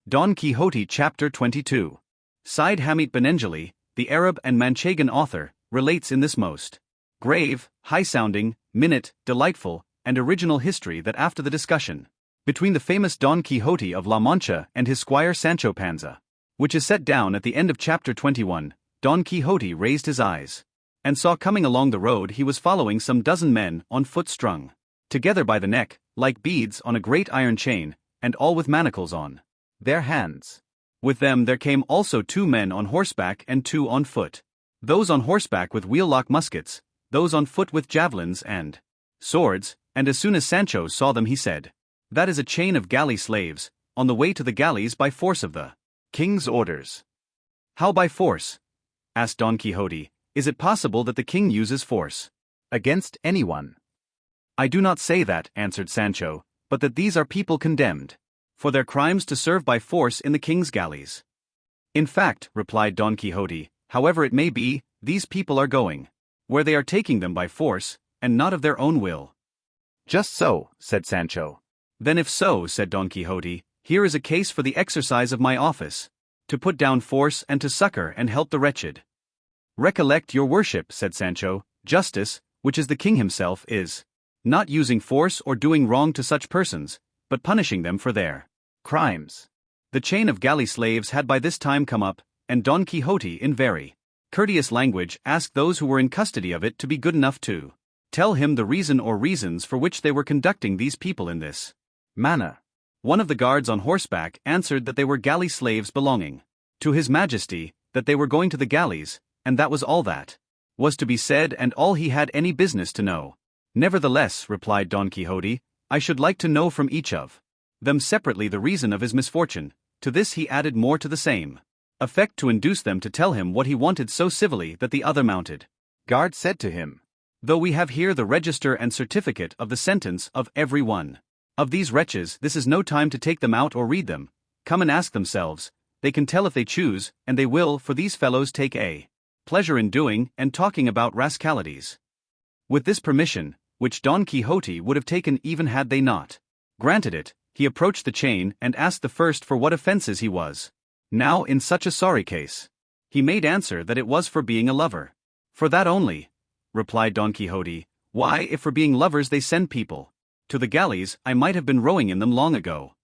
Don Quixote Chapter 22. Said Hamid Benengeli, the Arab and Manchegan author, relates in this most grave, high-sounding, minute, delightful, and original history that after the discussion between the famous Don Quixote of La Mancha and his squire Sancho Panza, which is set down at the end of chapter 21, Don Quixote raised his eyes and saw coming along the road he was following some dozen men on foot strung together by the neck, like beads on a great iron chain, and all with manacles on their hands. With them there came also 2 men on horseback and 2 on foot. Those on horseback with wheel-lock muskets, those on foot with javelins and swords, and as soon as Sancho saw them he said, "That is a chain of galley slaves, on the way to the galleys by force of the king's orders." "How by force?" asked Don Quixote. "Is it possible that the king uses force against anyone?" "I do not say that," answered Sancho, "but that these are people condemned for their crimes to serve by force in the king's galleys." "In fact," replied Don Quixote, "however it may be, these people are going where they are taking them by force, and not of their own will." "Just so," said Sancho. "Then if so," said Don Quixote, "here is a case for the exercise of my office, to put down force and to succor and help the wretched." "Recollect, your worship," said Sancho, "justice, which is the king himself, is not using force or doing wrong to such persons, but punishing them for their crimes." The chain of galley slaves had by this time come up, and Don Quixote in very courteous language asked those who were in custody of it to be good enough to tell him the reason or reasons for which they were conducting these people in this manner. One of the guards on horseback answered that they were galley slaves belonging to his majesty, that they were going to the galleys, and that was all that was to be said and all he had any business to know. "Nevertheless," replied Don Quixote, "I should like to know from each of them separately the reason of his misfortune." To this he added more to the same effect to induce them to tell him what he wanted so civilly that the other mounted guard said to him, "Though we have here the register and certificate of the sentence of every one of these wretches, this is no time to take them out or read them. Come and ask themselves, they can tell if they choose, and they will, for these fellows take a pleasure in doing and talking about rascalities." With this permission, which Don Quixote would have taken even had they not granted it, he approached the chain and asked the first for what offences he was now in such a sorry case. He made answer that it was for being a lover. "For that only," replied Don Quixote. "Why, if for being lovers they send people to the galleys, I might have been rowing in them long ago."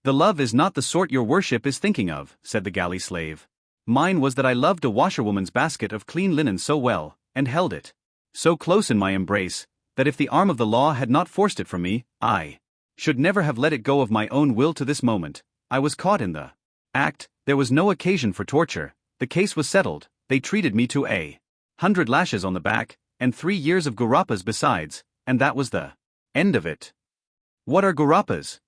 "The love is not the sort your worship is thinking of," said the galley slave. "Mine was that I loved a washerwoman's basket of clean linen so well, and held it so close in my embrace, that if the arm of the law had not forced it from me, I should never have let it go of my own will to this moment. I was caught in the act, there was no occasion for torture, the case was settled, they treated me to 100 lashes on the back, and 3 years of gurapas besides, and that was the end of it." "What are gurapas?"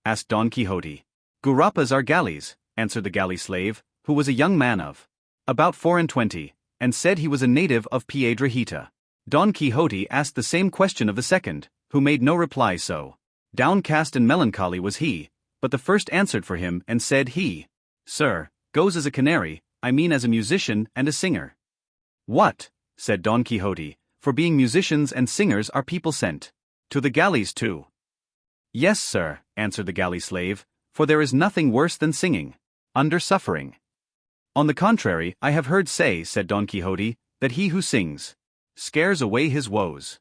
asked Don Quixote. "Gurapas are galleys," answered the galley slave, who was a young man of about 24, and said he was a native of Piedrahita. Don Quixote asked the same question of the second, who made no reply, so downcast and melancholy was he, but the first answered for him and said he, "Sir, goes as a canary, I mean as a musician and a singer." "What?" said Don Quixote, "for being musicians and singers are people sent to the galleys too?" "Yes, sir," answered the galley slave, "for there is nothing worse than singing under suffering." "On the contrary, I have heard say," said Don Quixote, "that he who sings scares away his woes."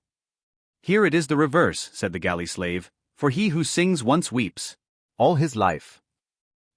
"Here it is the reverse," said the galley slave, "for he who sings once weeps all his life."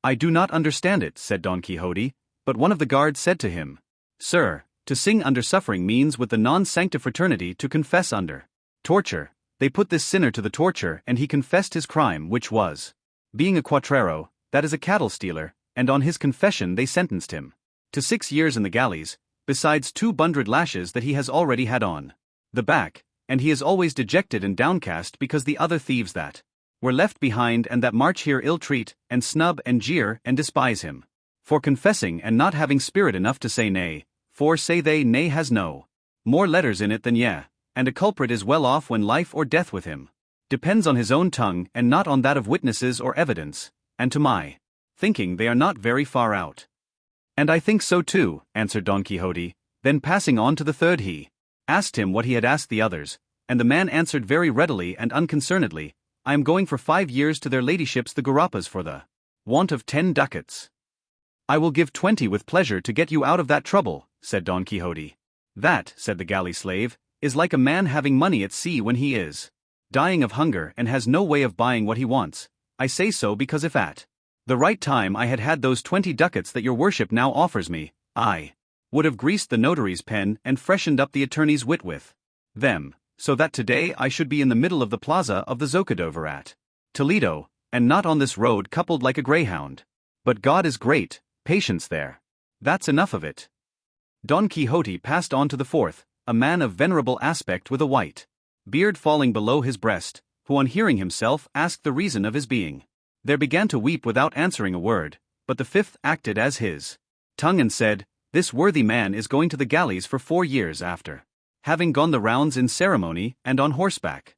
"I do not understand it," said Don Quixote, but one of the guards said to him, "Sir, to sing under suffering means with the non-sancta fraternity to confess under torture. They put this sinner to the torture and he confessed his crime, which was being a cuatrero, that is a cattle stealer, and on his confession they sentenced him to 6 years in the galleys, besides 200 lashes that he has already had on the back, and he is always dejected and downcast because the other thieves that were left behind and that march here ill-treat, and snub and jeer and despise him for confessing and not having spirit enough to say nay, for say they nay has no more letters in it than yea, and a culprit is well off when life or death with him depends on his own tongue and not on that of witnesses or evidence, and to my thinking they are not very far out." "And I think so too," answered Don Quixote. Then passing on to the third he asked him what he had asked the others, and the man answered very readily and unconcernedly, "I am going for 5 years to their ladyships the gurapas for the want of 10 ducats. I will give 20 with pleasure to get you out of that trouble, said Don Quixote. That, said the galley slave, is like a man having money at sea when he is dying of hunger and has no way of buying what he wants. I say so because if at the right time I had had those 20 ducats that your worship now offers me, I would have greased the notary's pen and freshened up the attorney's wit with them, so that today I should be in the middle of the plaza of the Zocodover at Toledo, and not on this road coupled like a greyhound. But God is great, patience there. That's enough of it. Don Quixote passed on to the fourth, a man of venerable aspect with a white beard falling below his breast, who on hearing himself asked the reason of his being. There began to weep without answering a word, but the fifth acted as his tongue and said, This worthy man is going to the galleys for 4 years after having gone the rounds in ceremony and on horseback.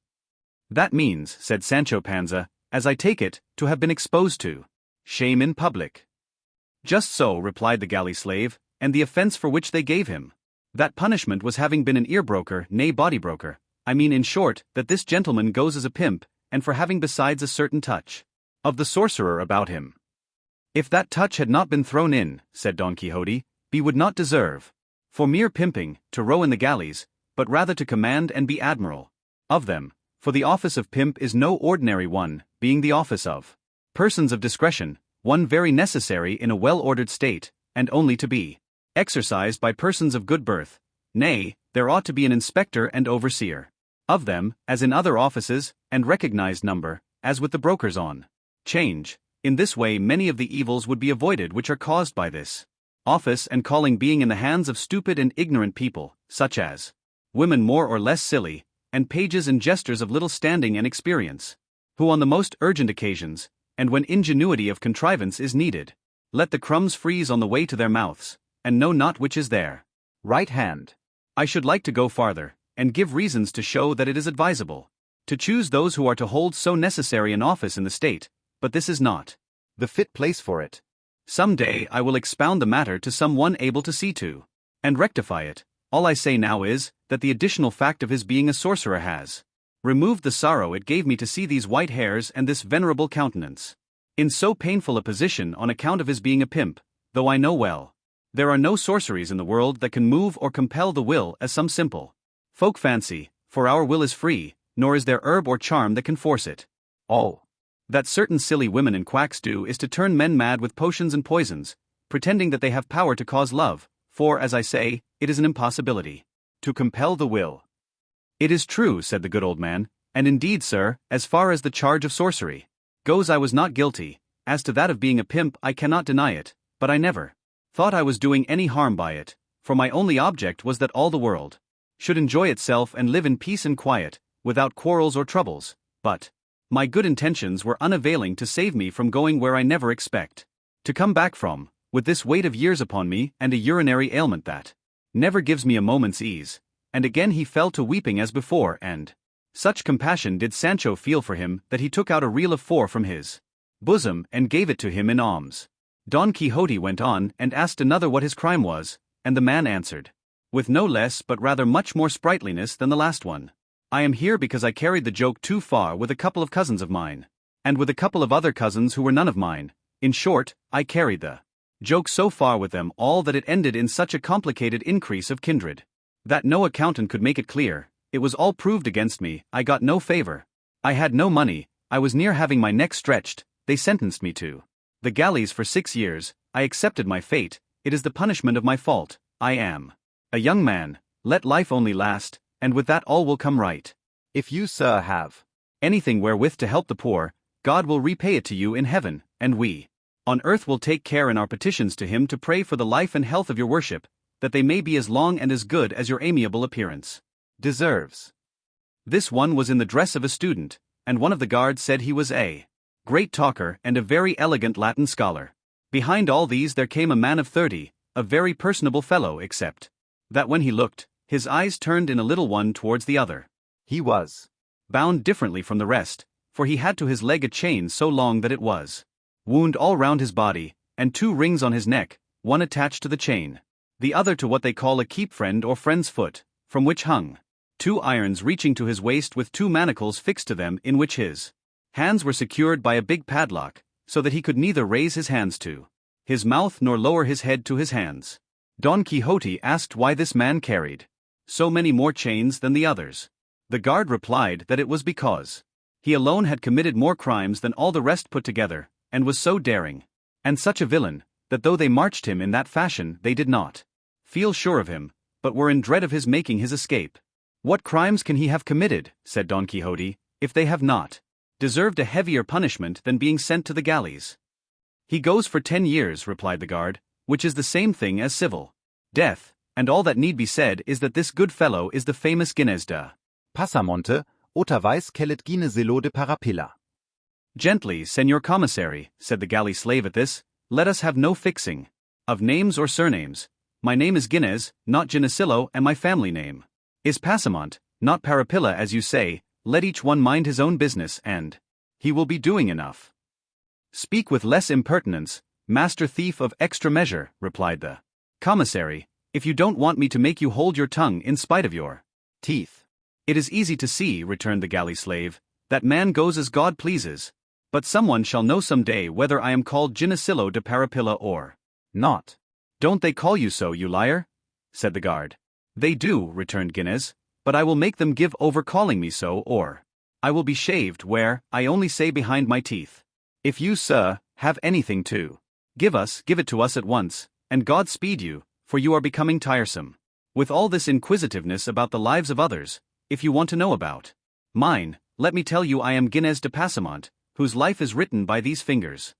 That means, said Sancho Panza, as I take it, to have been exposed to shame in public. Just so, replied the galley slave, and the offense for which they gave him. That punishment was having been an ear-broker, nay body-broker. I mean in short, that this gentleman goes as a pimp, and for having besides a certain touch of the sorcerer about him. If that touch had not been thrown in, said Don Quixote, he would not deserve, for mere pimping, to row in the galleys, but rather to command and be admiral of them, for the office of pimp is no ordinary one, being the office of persons of discretion, one very necessary in a well-ordered state, and only to be exercised by persons of good birth. Nay, there ought to be an inspector and overseer of them, as in other offices, and recognized number, as with the brokers on change. In this way many of the evils would be avoided which are caused by this office and calling being in the hands of stupid and ignorant people, such as women more or less silly, and pages and jesters of little standing and experience, who on the most urgent occasions, and when ingenuity of contrivance is needed, let the crumbs freeze on the way to their mouths, and know not which is their right hand. I should like to go farther, and give reasons to show that it is advisable to choose those who are to hold so necessary an office in the state, but this is not the fit place for it. Some day I will expound the matter to some one able to see to and rectify it. All I say now is, that the additional fact of his being a sorcerer has removed the sorrow it gave me to see these white hairs and this venerable countenance in so painful a position on account of his being a pimp, though I know well there are no sorceries in the world that can move or compel the will as some simple folk fancy, for our will is free, nor is there herb or charm that can force it. All that certain silly women and quacks do is to turn men mad with potions and poisons, pretending that they have power to cause love, for, as I say, it is an impossibility to compel the will. It is true, said the good old man, and indeed, sir, as far as the charge of sorcery goes I was not guilty. As to that of being a pimp I cannot deny it, but I never thought I was doing any harm by it, for my only object was that all the world should enjoy itself and live in peace and quiet, without quarrels or troubles, but my good intentions were unavailing to save me from going where I never expect to come back from, with this weight of years upon me and a urinary ailment that never gives me a moment's ease. And again he fell to weeping as before, and such compassion did Sancho feel for him that he took out a reel of 4 from his bosom and gave it to him in alms. Don Quixote went on and asked another what his crime was, and the man answered, with no less but rather much more sprightliness than the last one, I am here because I carried the joke too far with a couple of cousins of mine, and with a couple of other cousins who were none of mine. In short, I carried the joke so far with them all that it ended in such a complicated increase of kindred that no accountant could make it clear. It was all proved against me, I got no favor, I had no money, I was near having my neck stretched, they sentenced me to the galleys for 6 years, I accepted my fate, it is the punishment of my fault, I am a young man, let life only last, and with that all will come right. If you, sir, have anything wherewith to help the poor, God will repay it to you in heaven, and we on earth will take care in our petitions to him to pray for the life and health of your worship, that they may be as long and as good as your amiable appearance deserves. This one was in the dress of a student, and one of the guards said he was a great talker and a very elegant Latin scholar. Behind all these there came a man of 30, a very personable fellow, except that when he looked, his eyes turned in a little one towards the other. He was bound differently from the rest, for he had to his leg a chain so long that it was wound all round his body, and 2 rings on his neck, one attached to the chain, the other to what they call a keep friend or friend's foot, from which hung 2 irons reaching to his waist with 2 manacles fixed to them, in which his hands were secured by a big padlock, so that he could neither raise his hands to his mouth nor lower his head to his hands. Don Quixote asked why this man carried so many more chains than the others. The guard replied that it was because he alone had committed more crimes than all the rest put together, and was so daring and such a villain, that though they marched him in that fashion they did not feel sure of him, but were in dread of his making his escape. What crimes can he have committed, said Don Quixote, if they have not deserved a heavier punishment than being sent to the galleys? He goes for 10 years, replied the guard, which is the same thing as civil death, and all that need be said is that this good fellow is the famous Gines de Passamonte, otra vez quelet Ginesilo de Parapilla. Gently, Señor Commissary, said the galley slave at this, let us have no fixing of names or surnames. My name is Gines, not Ginesillo, and my family name is Passamont, not Parapilla as you say. Let each one mind his own business, and he will be doing enough. Speak with less impertinence, master thief of extra measure, replied the commissary, if you don't want me to make you hold your tongue in spite of your teeth. It is easy to see, returned the galley slave, that man goes as God pleases. But someone shall know some day whether I am called Ginesillo de Parapilla or not. Don't they call you so, you liar? Said the guard. They do, returned Gines, but I will make them give over calling me so, or I will be shaved where I only say behind my teeth. If you, sir, have anything to give it to us at once, and God speed you, for you are becoming tiresome with all this inquisitiveness about the lives of others. If you want to know about mine, let me tell you I am Gines de Passamont, whose life is written by these fingers.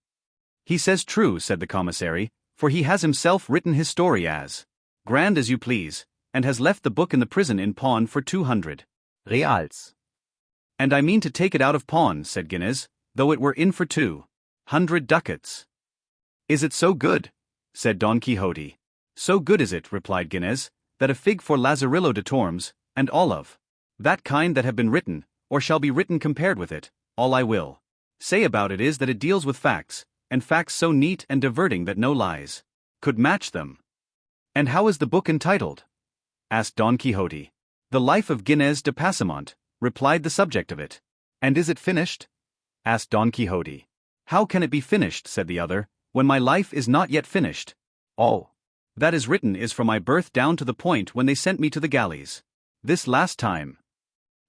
He says true, said the commissary, for he has himself written his story as grand as you please, and has left the book in the prison in pawn for 200 reals. And I mean to take it out of pawn, said Gines, though it were in for 200 ducats. Is it so good? Said Don Quixote. So good is it, replied Gines, that a fig for Lazarillo de Tormes, and all of that kind that have been written, or shall be written compared with it, all I will say about it is that it deals with facts, and facts so neat and diverting that no lies could match them. And how is the book entitled? Asked Don Quixote. The Life of Gines de Passamont, replied the subject of it. And is it finished? Asked Don Quixote. How can it be finished, said the other, when my life is not yet finished? All that is written is from my birth down to the point when they sent me to the galleys this last time.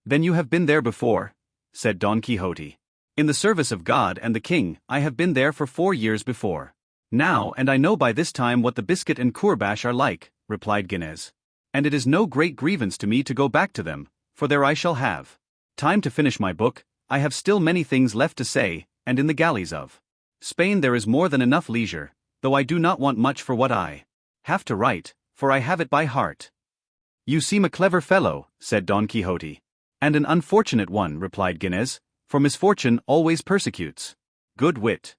Then you have been there before? Said Don Quixote. In the service of God and the king, I have been there for 4 years before now, and I know by this time what the biscuit and courbash are like, replied Gines. And it is no great grievance to me to go back to them, for there I shall have time to finish my book. I have still many things left to say, and in the galleys of Spain there is more than enough leisure, though I do not want much for what I have to write, for I have it by heart. You seem a clever fellow, said Don Quixote. And an unfortunate one, replied Gines, for misfortune always persecutes good wit.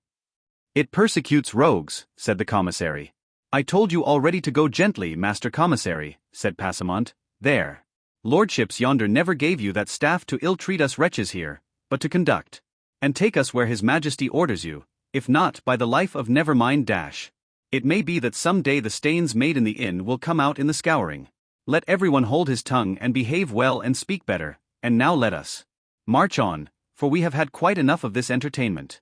It persecutes rogues, said the commissary. I told you already to go gently, master commissary, said Passamont. There lordships yonder never gave you that staff to ill-treat us wretches here, but to conduct and take us where his majesty orders you, if not, by the life of never mind dash. It may be that some day the stains made in the inn will come out in the scouring. Let everyone hold his tongue and behave well and speak better, and now let us march on, for we have had quite enough of this entertainment.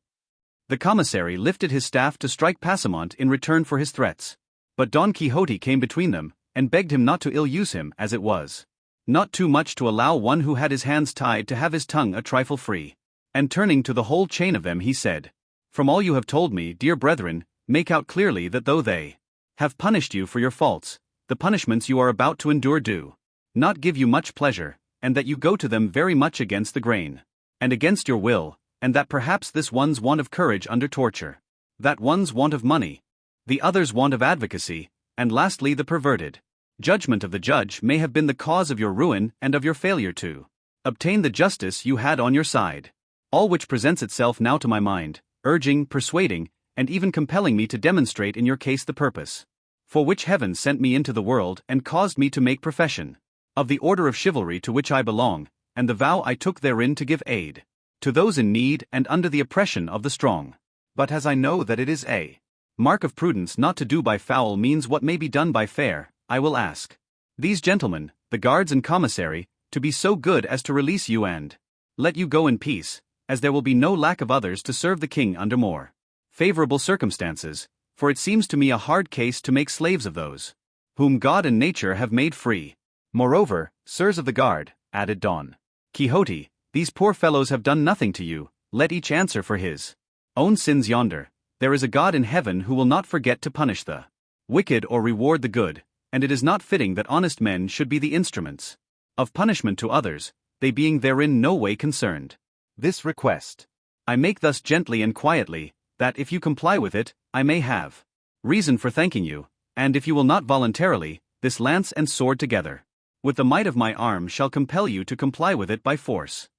The commissary lifted his staff to strike Passamont in return for his threats. But Don Quixote came between them, and begged him not to ill-use him, as it was not too much to allow one who had his hands tied to have his tongue a trifle free. And turning to the whole chain of them he said, From all you have told me, dear brethren, make out clearly that though they have punished you for your faults, the punishments you are about to endure do not give you much pleasure, and that you go to them very much against the grain, and against your will, and that perhaps this one's want of courage under torture, that one's want of money, the other's want of advocacy, and lastly the perverted judgment of the judge may have been the cause of your ruin and of your failure to obtain the justice you had on your side. All which presents itself now to my mind, urging, persuading, and even compelling me to demonstrate in your case the purpose for which heaven sent me into the world and caused me to make profession of the order of chivalry to which I belong, and the vow I took therein to give aid to those in need and under the oppression of the strong. But as I know that it is a mark of prudence not to do by foul means what may be done by fair, I will ask these gentlemen, the guards and commissary, to be so good as to release you and let you go in peace, as there will be no lack of others to serve the king under more favorable circumstances, for it seems to me a hard case to make slaves of those whom God and nature have made free. Moreover, sirs of the guard, added Don Quixote, these poor fellows have done nothing to you, let each answer for his own sins yonder. There is a God in heaven who will not forget to punish the wicked or reward the good, and it is not fitting that honest men should be the instruments of punishment to others, they being therein no way concerned. This request I make thus gently and quietly, that if you comply with it, I may have reason for thanking you, and if you will not voluntarily, this lance and sword together, with the might of my arm shall compel you to comply with it by force.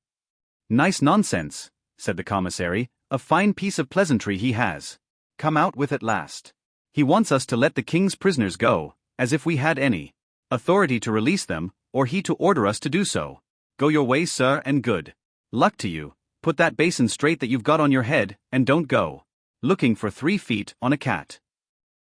Nice nonsense, said the commissary, a fine piece of pleasantry he has come out with at last. He wants us to let the king's prisoners go, as if we had any authority to release them, or he to order us to do so. Go your way, sir, and good luck to you. Put that basin straight that you've got on your head, and don't go looking for 3 feet on a cat.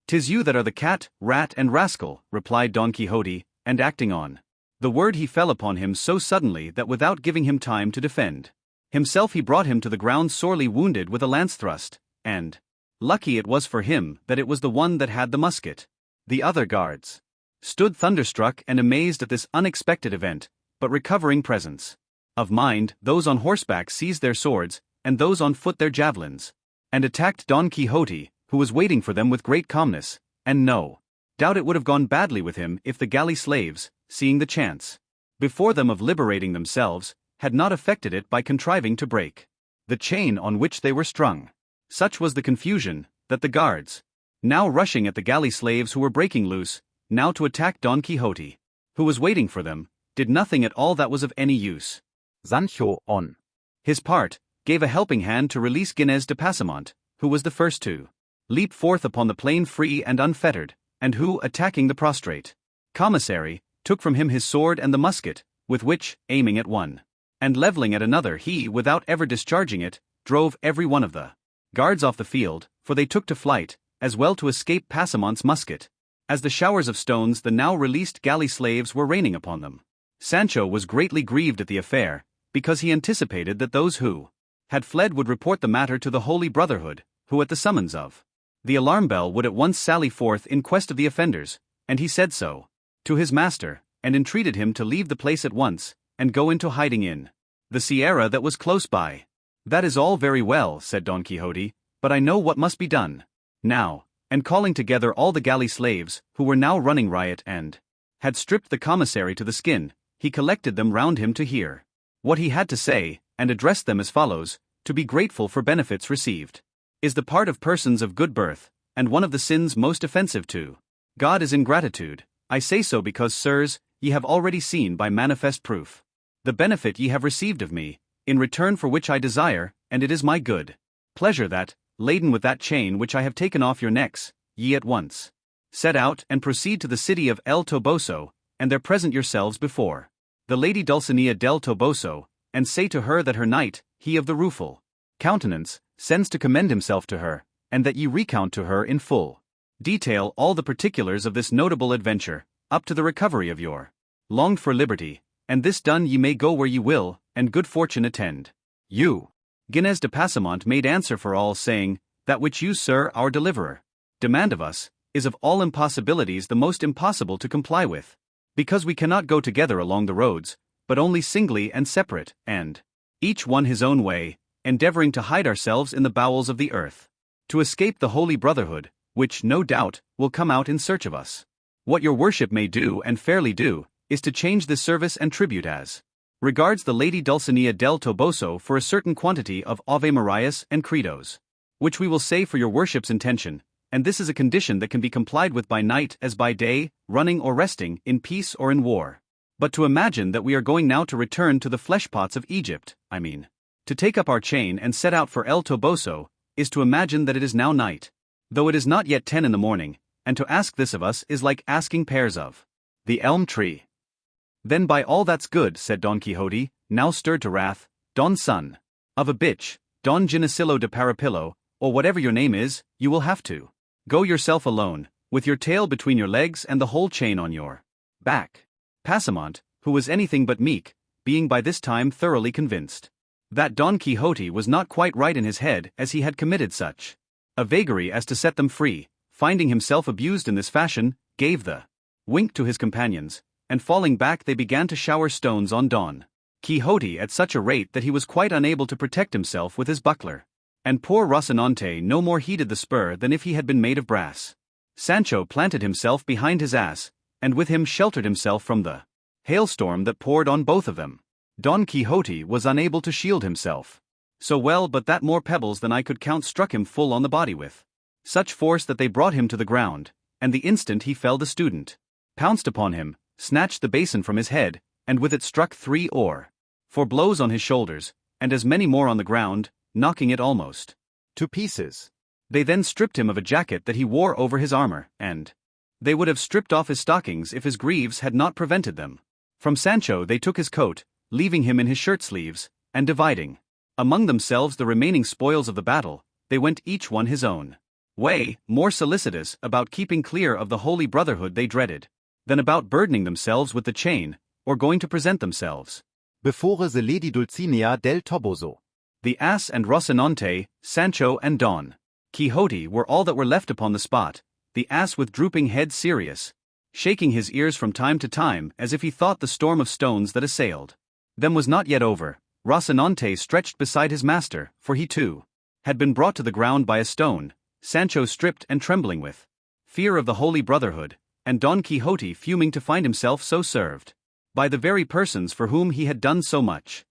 'Tis you that are the cat, rat, and rascal, replied Don Quixote, and acting on the word he fell upon him so suddenly that without giving him time to defend himself he brought him to the ground sorely wounded with a lance thrust, and lucky it was for him that it was the one that had the musket. The other guards stood thunderstruck and amazed at this unexpected event, but recovering presence of mind, those on horseback seized their swords, and those on foot their javelins, and attacked Don Quixote, who was waiting for them with great calmness, and no doubt it would have gone badly with him if the galley slaves, seeing the chance before them of liberating themselves, had not effected it by contriving to break the chain on which they were strung. Such was the confusion, that the guards, now rushing at the galley slaves who were breaking loose, now to attack Don Quixote, who was waiting for them, did nothing at all that was of any use. Sancho, on his part, gave a helping hand to release Gines de Passamont, who was the first to leap forth upon the plain free and unfettered, and who, attacking the prostrate commissary, took from him his sword and the musket, with which, aiming at one and leveling at another, he, without ever discharging it, drove every one of the guards off the field, for they took to flight, as well to escape Passamont's musket, as the showers of stones the now released galley slaves were raining upon them. Sancho was greatly grieved at the affair, because he anticipated that those who had fled would report the matter to the Holy Brotherhood, who at the summons of the alarm bell would at once sally forth in quest of the offenders, and he said so to his master, and entreated him to leave the place at once, and go into hiding in the sierra that was close by. That is all very well, said Don Quixote, but I know what must be done now. And calling together all the galley slaves, who were now running riot and had stripped the commissary to the skin, he collected them round him to hear what he had to say, and addressed them as follows: to be grateful for benefits received is the part of persons of good birth, and one of the sins most offensive to God is ingratitude. I say so because, sirs, ye have already seen by manifest proof the benefit ye have received of me, in return for which I desire, and it is my good pleasure that, laden with that chain which I have taken off your necks, ye at once set out and proceed to the city of El Toboso, and there present yourselves before the Lady Dulcinea del Toboso, and say to her that her knight, he of the rueful countenance, sends to commend himself to her, and that ye recount to her in full detail all the particulars of this notable adventure, up to the recovery of your longed for liberty, and this done ye may go where ye will, and good fortune attend you. Gines de Passamont made answer for all, saying, that which you, sir, our deliverer, demand of us, is of all impossibilities the most impossible to comply with, because we cannot go together along the roads, but only singly and separate, and each one his own way, endeavoring to hide ourselves in the bowels of the earth, to escape the Holy Brotherhood, which, no doubt, will come out in search of us. What your worship may do, and fairly do, is to change this service and tribute as regards the Lady Dulcinea del Toboso for a certain quantity of Ave Marias and Credos, which we will say for your worship's intention, and this is a condition that can be complied with by night as by day, running or resting, in peace or in war. But to imagine that we are going now to return to the fleshpots of Egypt, I mean, to take up our chain and set out for El Toboso, is to imagine that it is now night, though it is not yet 10 in the morning, and to ask this of us is like asking pears of the elm tree. Then by all that's good, said Don Quixote, now stirred to wrath, Don son of a bitch, Don Ginesillo de Parapillo, or whatever your name is, you will have to go yourself alone, with your tail between your legs and the whole chain on your back. Passamont, who was anything but meek, being by this time thoroughly convinced that Don Quixote was not quite right in his head as he had committed such A vagary as to set them free, finding himself abused in this fashion, gave the wink to his companions, and falling back they began to shower stones on Don Quixote at such a rate that he was quite unable to protect himself with his buckler. And poor Rocinante no more heeded the spur than if he had been made of brass. Sancho planted himself behind his ass, and with him sheltered himself from the hailstorm that poured on both of them. Don Quixote was unable to shield himself so well but that more pebbles than I could count struck him full on the body with such force that they brought him to the ground, and the instant he fell the student pounced upon him, snatched the basin from his head, and with it struck 3 or 4 blows on his shoulders, and as many more on the ground, knocking it almost to pieces. They then stripped him of a jacket that he wore over his armor, and they would have stripped off his stockings if his greaves had not prevented them. From Sancho they took his coat, leaving him in his shirt sleeves, and dividing among themselves the remaining spoils of the battle, they went each one his own way, more solicitous about keeping clear of the holy brotherhood they dreaded, than about burdening themselves with the chain, or going to present themselves before the Lady Dulcinea del Toboso. The ass and Rocinante, Sancho and Don Quixote were all that were left upon the spot, the ass with drooping head serious, shaking his ears from time to time as if he thought the storm of stones that assailed them was not yet over. Rocinante stretched beside his master, for he too had been brought to the ground by a stone, Sancho stripped and trembling with fear of the holy brotherhood, and Don Quixote fuming to find himself so served by the very persons for whom he had done so much.